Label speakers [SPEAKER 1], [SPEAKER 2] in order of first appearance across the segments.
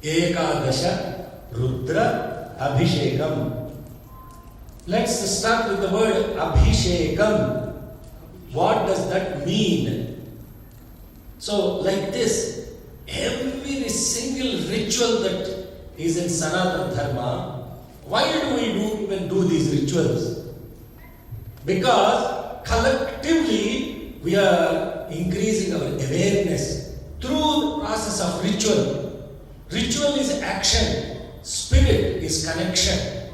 [SPEAKER 1] Ekadasha Rudra Abhishekam. Let's start with the word Abhishekam. What does that mean? So, like this, every single ritual that is in Sanatana Dharma, why do we even do these rituals? Because collectively we are increasing our awareness through the process of ritual. Ritual is action, spirit is connection.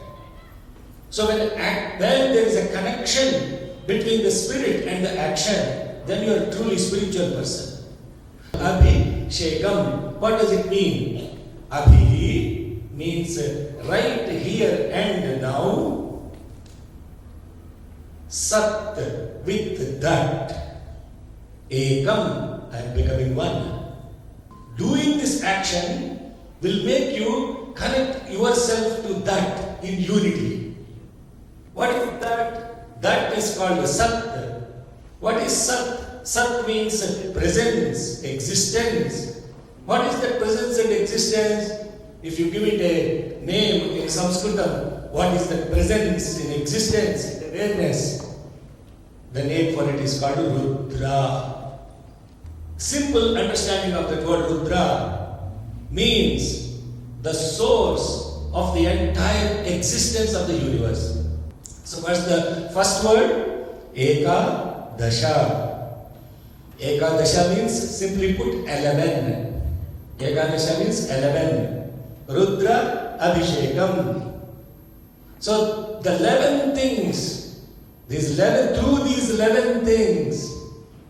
[SPEAKER 1] So when there is a connection between the spirit and the action, then you are a truly spiritual person. Abhishekam, what does it mean? Abhi means right here and now. Sat, with that. Ekam, I am becoming one. Doing this action will make you connect yourself to that in unity. What is that? That is called Sat. What is Sat? Sat means presence, existence. What is that presence and existence? If you give it a name in Sanskritam, what is that presence in existence, in awareness? The name for it is called Rudra. Simple understanding of that word Rudra means the source of the entire existence of the universe. So what's the first word? Ekadasha. Ekadasha means, simply put, 11. Ekadasha means 11. Rudra Abhishekam. So the 11 things, through these 11 things,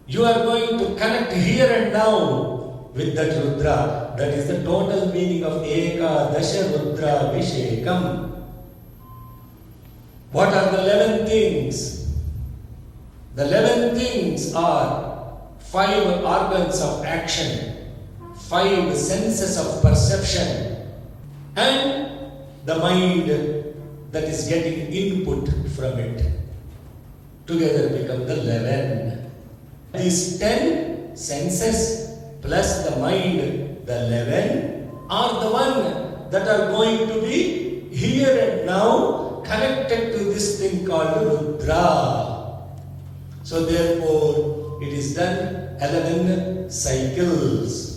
[SPEAKER 1] you are going to connect here and now with that Rudra. That is the total meaning of Ekadasha Rudra Abhishekam. What are the 11 things? The 11 things are 5 organs of action, 5 senses of perception, and the mind that is getting input from it. Together become the 11. These 10 senses plus the mind, the 11, are the one that are going to be here and now connected to this thing called Rudra. So therefore, it is done 11 cycles.